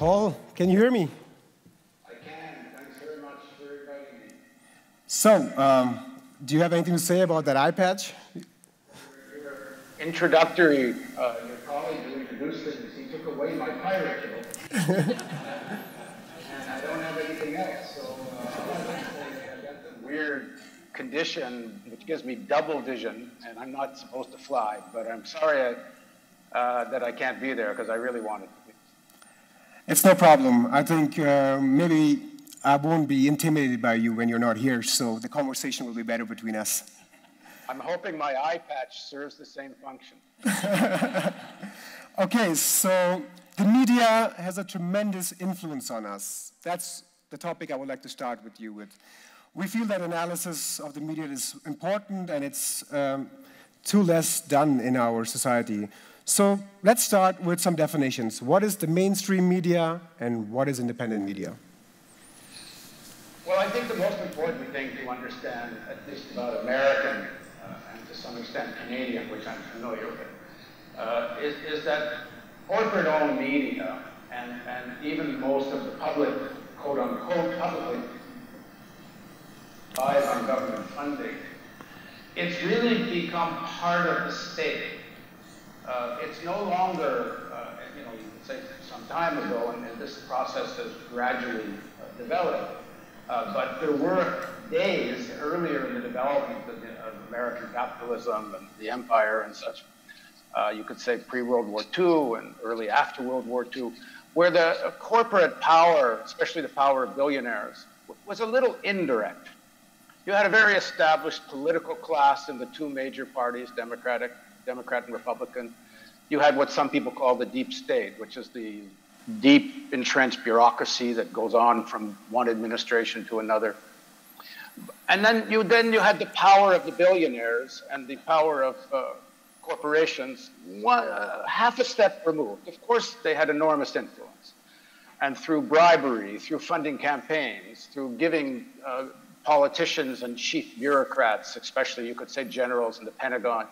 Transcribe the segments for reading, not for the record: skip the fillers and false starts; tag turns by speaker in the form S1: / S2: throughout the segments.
S1: Paul, can you hear me?
S2: I can. Thanks very much for inviting me.
S1: So, do you have anything to say about that eye patch?
S2: Your introductory, your colleague who introduced it, he took away my pirate joke. And I don't have anything else, so I got the weird condition which gives me double vision, and I'm not supposed to fly, but I'm sorry that I can't be there because I really wanted to be.
S1: It's no problem. I think maybe I won't be intimidated by you when you're not here, so the conversation will be better between us.
S2: I'm hoping my eye patch serves the same function.
S1: Okay, so the media has a tremendous influence on us. That's the topic I would like to start with you with. We feel that analysis of the media is important, and it's too less done in our society. So let's start with some definitions. What is the mainstream media, and what is independent media?
S2: Well, I think the most important thing to understand, at least about American, and to some extent Canadian, which I'm familiar with, is that corporate-owned media, and even most of the public, quote-unquote, publicly relies on government funding, it's really become part of the state. It's no longer, you could say some time ago, and this process has gradually developed, but there were days earlier in the development of American capitalism and the empire and such, you could say pre-World War II and early after World War II, where the corporate power, especially the power of billionaires, was a little indirect. You had a very established political class in the two major parties, Democrat and Republican. You had what some people call the deep state, which is the deep entrenched bureaucracy that goes on from one administration to another. And then you had the power of the billionaires and the power of corporations, half a step removed. Of course, they had enormous influence. And through bribery, through funding campaigns, through giving politicians and chief bureaucrats, especially you could say generals in the Pentagon,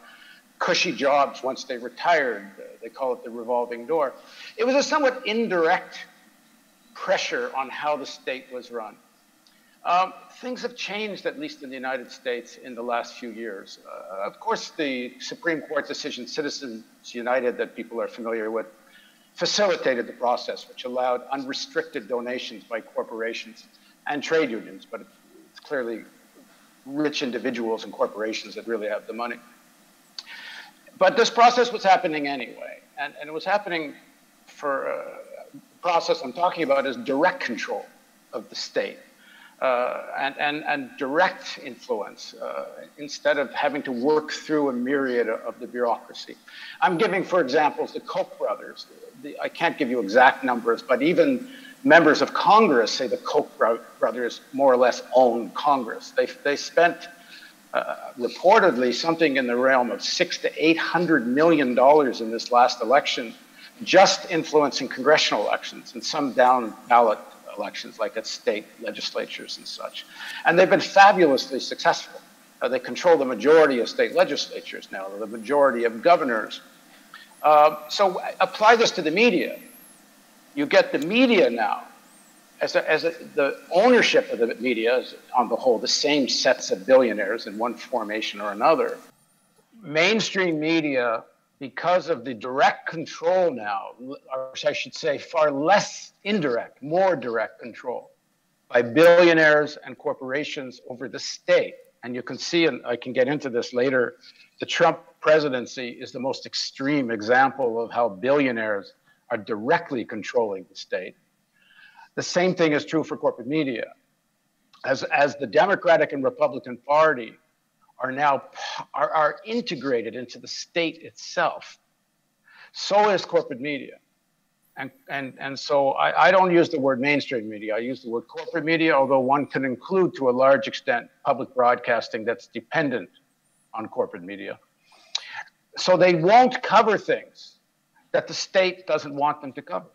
S2: cushy jobs once they retired. They call it the revolving door. It was a somewhat indirect pressure on how the state was run. Things have changed, at least in the United States, in the last few years. Of course, the Supreme Court decision, Citizens United, that people are familiar with, facilitated the process, which allowed unrestricted donations by corporations and trade unions, but it's clearly rich individuals and corporations that really have the money. But this process was happening anyway, and it was happening for the process I'm talking about is direct control of the state and direct influence instead of having to work through a myriad of the bureaucracy. I'm giving, for example, the Koch brothers. I can't give you exact numbers, but even members of Congress say the Koch brothers more or less own Congress. They spent reportedly something in the realm of $600 to $800 million in this last election, just influencing congressional elections and some down ballot elections like at state legislatures and such. And they've been fabulously successful. They control the majority of state legislatures now, the majority of governors. So apply this to the media. You get the media now. The ownership of the media is, on the whole, the same sets of billionaires in one formation or another. Mainstream media, because of the direct control now, or I should say far less indirect, more direct control by billionaires and corporations over the state. And you can see, and I can get into this later, the Trump presidency is the most extreme example of how billionaires are directly controlling the state. The same thing is true for corporate media. As the Democratic and Republican Party are now integrated into the state itself, so is corporate media. And so I don't use the word mainstream media. I use the word corporate media, although one can include to a large extent public broadcasting that's dependent on corporate media. So they won't cover things that the state doesn't want them to cover.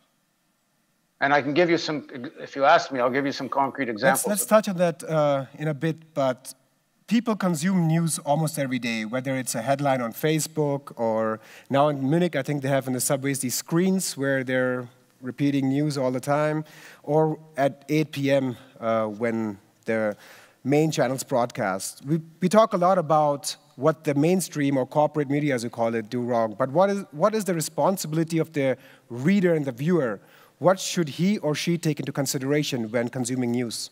S2: And I can give you some, if you ask me, I'll give you some concrete examples.
S1: Let's touch on that in a bit, but people consume news almost every day, whether it's a headline on Facebook or now in Munich, I think they have in the subways these screens where they're repeating news all the time, or at 8 p.m. When the main channels broadcast. We talk a lot about what the mainstream or corporate media, as you call it, do wrong. But what is the responsibility of the reader and the viewer? What should he or she take into consideration when consuming news?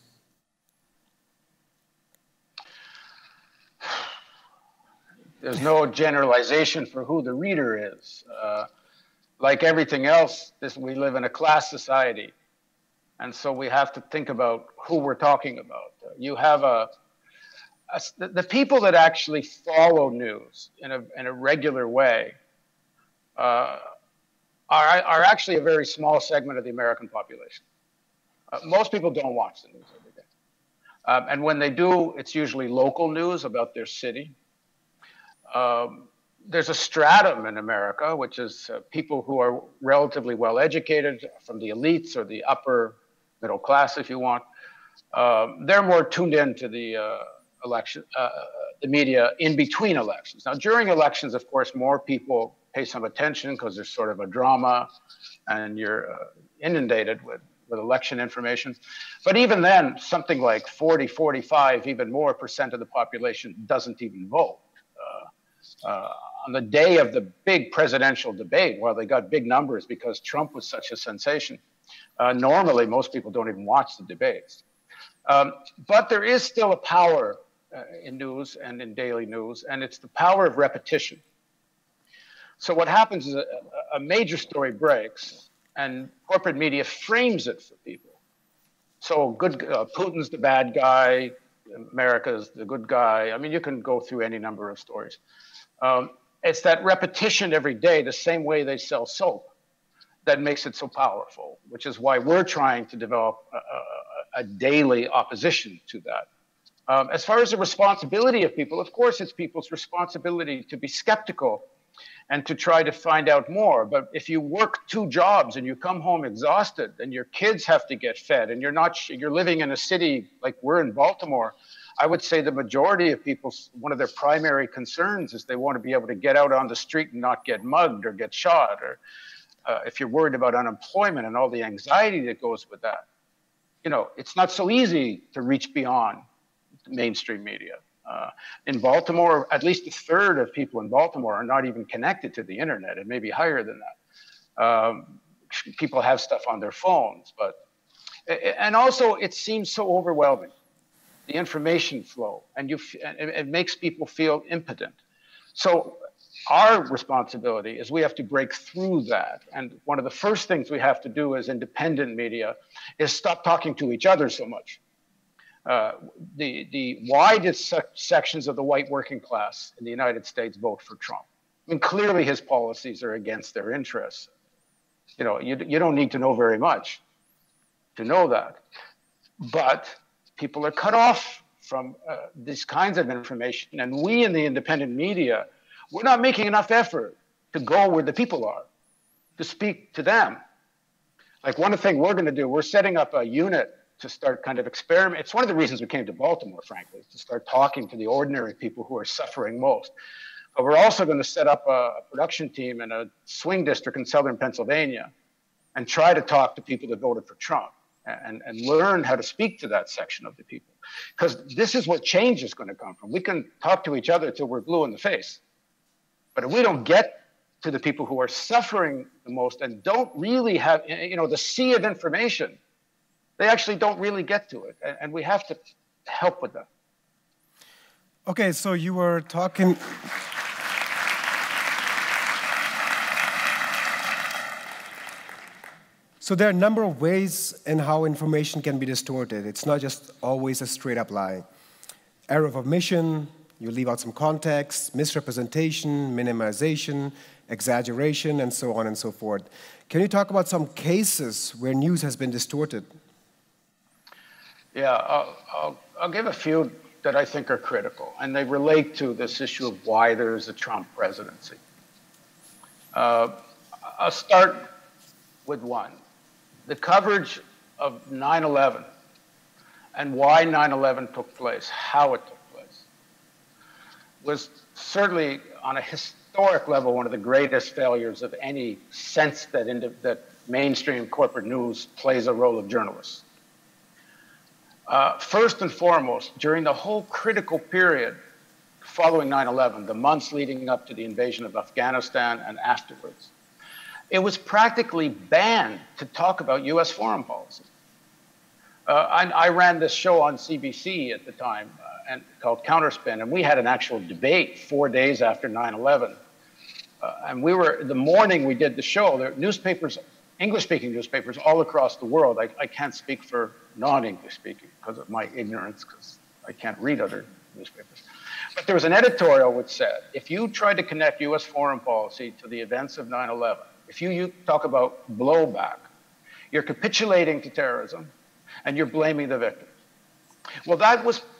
S2: There's no generalization for who the reader is. Like everything else, we live in a class society. And so we have to think about who we're talking about. You have the people that actually follow news in a regular way are actually a very small segment of the American population. Most people don't watch the news every day. And when they do, it's usually local news about their city. There's a stratum in America, which is people who are relatively well educated, from the elites or the upper middle class, if you want. They're more tuned in to the the media in between elections. Now, during elections, of course, more people pay some attention because there's sort of a drama and you're inundated with election information. But even then, something like 40, 45, even more % of the population doesn't even vote. On the day of the big presidential debate, while they got big numbers because Trump was such a sensation, normally most people don't even watch the debates. But there is still a power in news and in daily news, and it's the power of repetition. So what happens is a major story breaks, and corporate media frames it for people. So Putin's the bad guy, America's the good guy. I mean, you can go through any number of stories. It's that repetition every day, the same way they sell soap, that makes it so powerful, which is why we're trying to develop a daily opposition to that. As far as the responsibility of people, of course, it's people's responsibility to be skeptical and to try to find out more. But if you work 2 jobs and you come home exhausted and your kids have to get fed and you're living in a city like we're in Baltimore, I would say the majority of people, one of their primary concerns is they want to be able to get out on the street and not get mugged or get shot, or if you're worried about unemployment and all the anxiety that goes with that. You know, it's not so easy to reach beyond mainstream media. In Baltimore, at least 1/3 of people in Baltimore are not even connected to the internet, and maybe higher than that. People have stuff on their phones, and also it seems so overwhelming, the information flow, and it makes people feel impotent. So our responsibility is we have to break through that. And one of the first things we have to do as independent media is stop talking to each other so much. The widest sections of the white working class in the United States vote for Trump. I mean, clearly his policies are against their interests. You know, you don't need to know very much to know that. But people are cut off from these kinds of information. And we in the independent media, we're not making enough effort to go where the people are, to speak to them. Like one thing we're going to do, we're setting up a unit to start kind of experiment. It's one of the reasons we came to Baltimore, frankly, to start talking to the ordinary people who are suffering most. But we're also going to set up a production team in a swing district in southern Pennsylvania and try to talk to people that voted for Trump and learn how to speak to that section of the people. Because this is what change is going to come from. We can talk to each other till we're blue in the face. But if we don't get to the people who are suffering the most and don't really have, you know, the sea of information, they actually don't really get to it. And we have to help with that.
S1: Okay, so you were talking... So there are a number of ways in how information can be distorted. It's not just always a straight-up lie. Error of omission, you leave out some context, misrepresentation, minimization, exaggeration, and so on and so forth. Can you talk about some cases where news has been distorted?
S2: Yeah, I'll give a few that I think are critical, and they relate to this issue of why there is a Trump presidency. I'll start with one. The coverage of 9/11 and why 9/11 took place, how it took place, was certainly on a historic level one of the greatest failures of any sense that mainstream corporate news plays a role of journalists. First and foremost, during the whole critical period following 9/11, the months leading up to the invasion of Afghanistan and afterwards, it was practically banned to talk about US foreign policy. I ran this show on CBC at the time and called Counterspin, and we had an actual debate 4 days after 9/11. And the morning we did the show, there were newspapers, English-speaking newspapers all across the world. I can't speak for non-English speaking because of my ignorance, because I can't read other newspapers. But there was an editorial which said, if you try to connect US foreign policy to the events of 9/11, if you talk about blowback, you're capitulating to terrorism and you're blaming the victims. Well,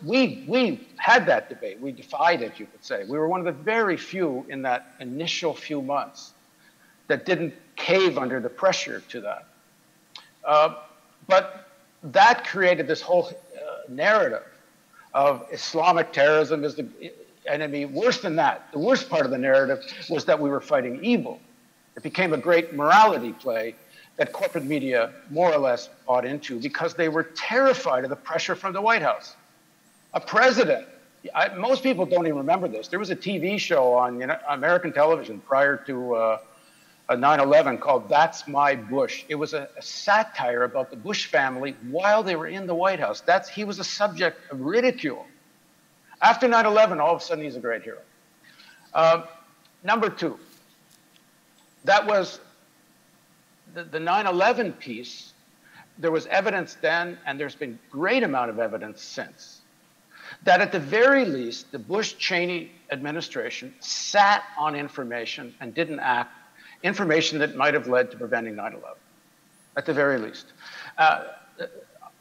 S2: we had that debate. We defied it, you could say. We were one of the very few in that initial few months that didn't cave under the pressure to that. But that created this whole narrative of Islamic terrorism is the enemy. Worse than that, the worst part of the narrative was that we were fighting evil. It became a great morality play that corporate media more or less bought into because they were terrified of the pressure from the White House. A president, most people don't even remember this. There was a TV show on American television prior to 9/11 called That's My Bush. It was a satire about the Bush family while they were in the White House. He was a subject of ridicule. After 9/11, all of a sudden he's a great hero. Number two, that was the 9/11 piece. There was evidence then, and there's been great amount of evidence since, that at the very least, the Bush-Cheney administration sat on information and didn't act, information that might have led to preventing 9/11, at the very least.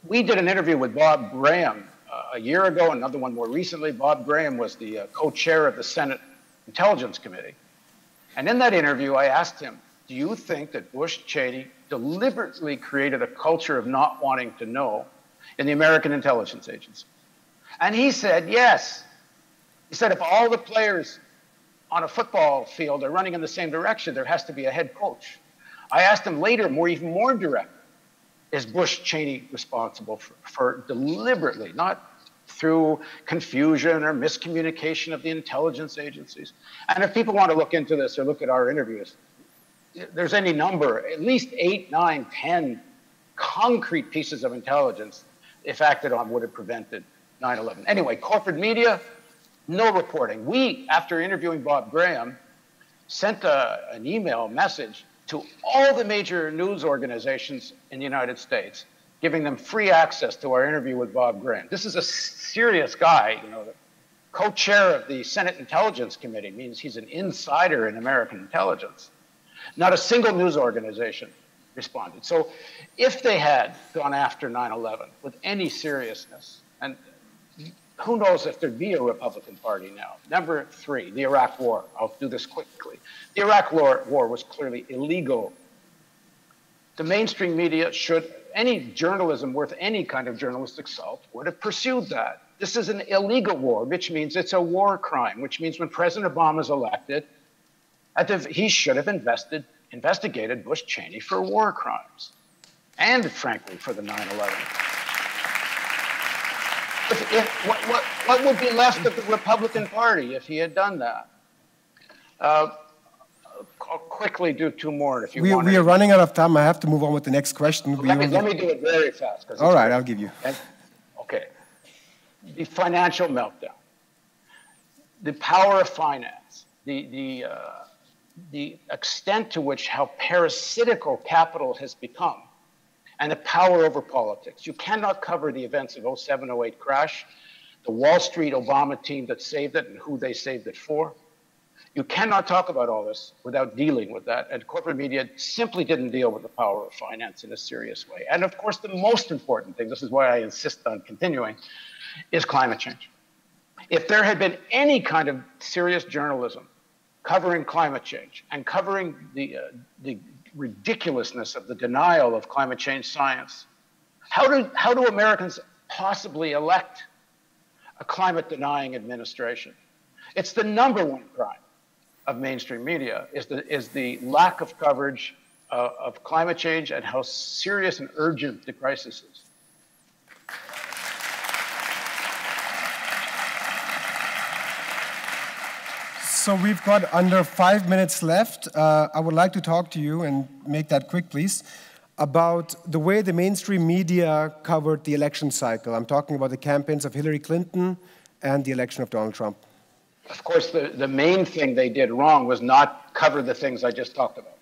S2: We did an interview with Bob Graham a year ago, another one more recently. Bob Graham was the co-chair of the Senate Intelligence Committee. And in that interview, I asked him, do you think that Bush-Cheney deliberately created a culture of not wanting to know in the American intelligence agency? And he said, yes. He said, if all the players on a football field are running in the same direction, there has to be a head coach. I asked him later, even more direct, is Bush-Cheney responsible for deliberately, not through confusion or miscommunication of the intelligence agencies? And if people want to look into this or look at our interviews, there's any number, at least 8, 9, 10 concrete pieces of intelligence, if acted on, would have prevented 9/11. Anyway, corporate media, no reporting. We, after interviewing Bob Graham, sent an email message to all the major news organizations in the United States, giving them free access to our interview with Bob Graham. This is a serious guy, the co-chair of the Senate Intelligence Committee means he's an insider in American intelligence. Not a single news organization responded. So if they had gone after 9/11 with any seriousness, and who knows if there'd be a Republican Party now. Number three, the Iraq War. I'll do this quickly. The Iraq War was clearly illegal. The mainstream media any journalism worth any kind of journalistic salt would have pursued that. This is an illegal war, which means it's a war crime, which means when President Obama is elected, he should have investigated Bush-Cheney for war crimes, and frankly, for the 9/11. What would be left of the Republican Party if he had done that? I'll quickly do two more if you want.
S1: We are running out of time. I have to move on with the next question.
S2: Let me do it very fast.
S1: All right, I'll give you.
S2: Okay. The financial meltdown, the power of finance, the extent to which how parasitical capital has become, and the power over politics. You cannot cover the events of 07, 08 crash, the Wall Street Obama team that saved it and who they saved it for. You cannot talk about all this without dealing with that. And corporate media simply didn't deal with the power of finance in a serious way. And of course, the most important thing, this is why I insist on continuing, is climate change. If there had been any kind of serious journalism covering climate change and covering the ridiculousness of the denial of climate change science, how do Americans possibly elect a climate-denying administration? It's the #1 crime of mainstream media, is the lack of coverage of climate change and how serious and urgent the crisis is.
S1: So we've got under 5 minutes left. I would like to talk to you, and make that quick, please, about the way the mainstream media covered the election cycle. I'm talking about the campaigns of Hillary Clinton and the election of Donald Trump.
S2: Of course, the main thing they did wrong was not cover the things I just talked about.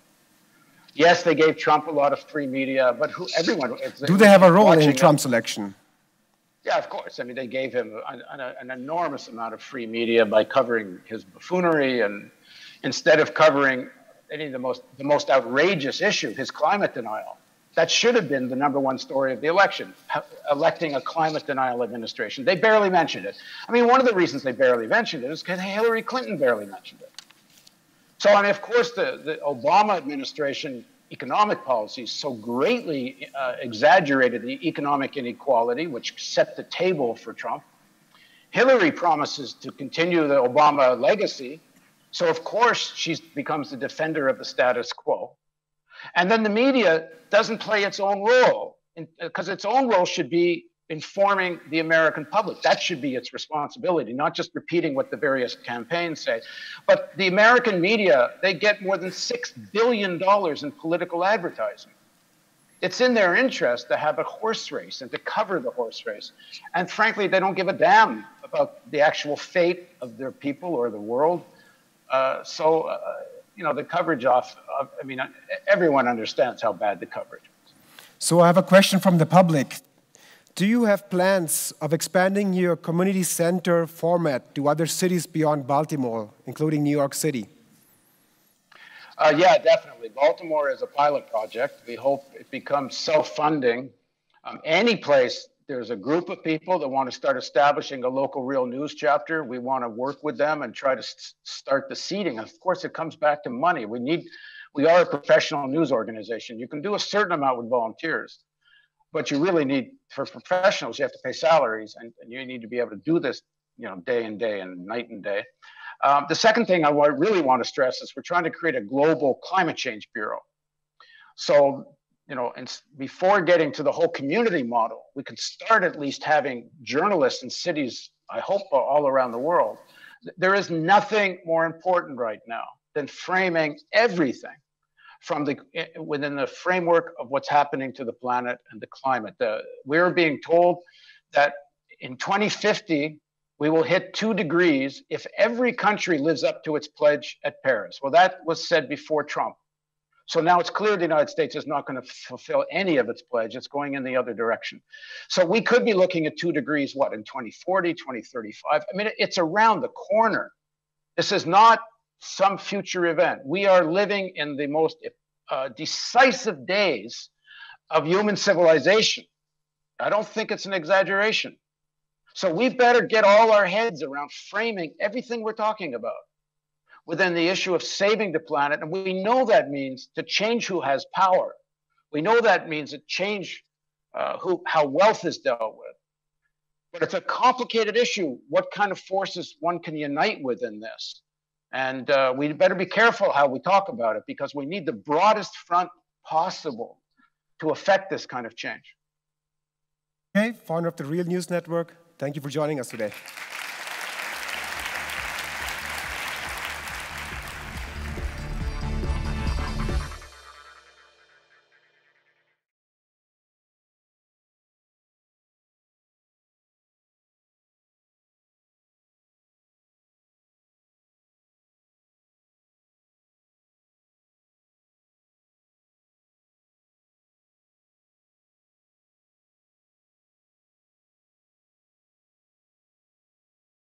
S2: Yes, they gave Trump a lot of free media, but everyone...
S1: Do they have a role in Trump's election?
S2: Yeah, of course. I mean, they gave him an enormous amount of free media by covering his buffoonery, and instead of covering any of the most outrageous issue, his climate denial. That should have been the #1 story of the election, electing a climate denial administration. They barely mentioned it. I mean, one of the reasons they barely mentioned it is because Hillary Clinton barely mentioned it. So, I mean, of course, the Obama administration economic policies so greatly exaggerated the economic inequality, which set the table for Trump. Hillary promises to continue the Obama legacy. So, of course, she becomes the defender of the status quo. And then the media doesn't play its own role, because its own role should be informing the American public. That should be its responsibility, not just repeating what the various campaigns say. But the American media, they get more than $6 billion in political advertising. It's in their interest to have a horse race and to cover the horse race. And frankly, they don't give a damn about the actual fate of their people or the world. You know, the coverage I mean, everyone understands how bad the coverage is.
S1: So I have a question from the public. Do you have plans of expanding your community center format to other cities beyond Baltimore, including New York City?
S2: Yeah, definitely. Baltimore is a pilot project. We hope it becomes self-funding. Any place there's a group of people that want to start establishing a local real news chapter, we want to work with them and try to start the seeding. And of course, it comes back to money. We are a professional news organization. You can do a certain amount with volunteers, but you really need, for professionals, you have to pay salaries, and you need to be able to do this, you know, day and day and night and day. The second thing I really want to stress is we're trying to create a global climate change bureau. So, you know, and before getting to the whole community model, we could start at least having journalists in cities, I hope, all around the world. There is nothing more important right now than framing everything from within the framework of what's happening to the planet and the climate. We're being told that in 2050, we will hit 2 degrees if every country lives up to its pledge at Paris. Well, that was said before Trump. So now it's clear the United States is not going to fulfill any of its pledge. It's going in the other direction. So we could be looking at 2 degrees, what, in 2040, 2035? I mean, it's around the corner. This is not some future event. We are living in the most decisive days of human civilization. I don't think it's an exaggeration. So we've better get all our heads around framing everything we're talking about within the issue of saving the planet. And we know that means to change who has power. We know that means to change how wealth is dealt with. But it's a complicated issue, what kind of forces one can unite within this. And we better be careful how we talk about it, because we need the broadest front possible to affect this kind of change.
S1: Okay, founder of the Real News Network, thank you for joining us today.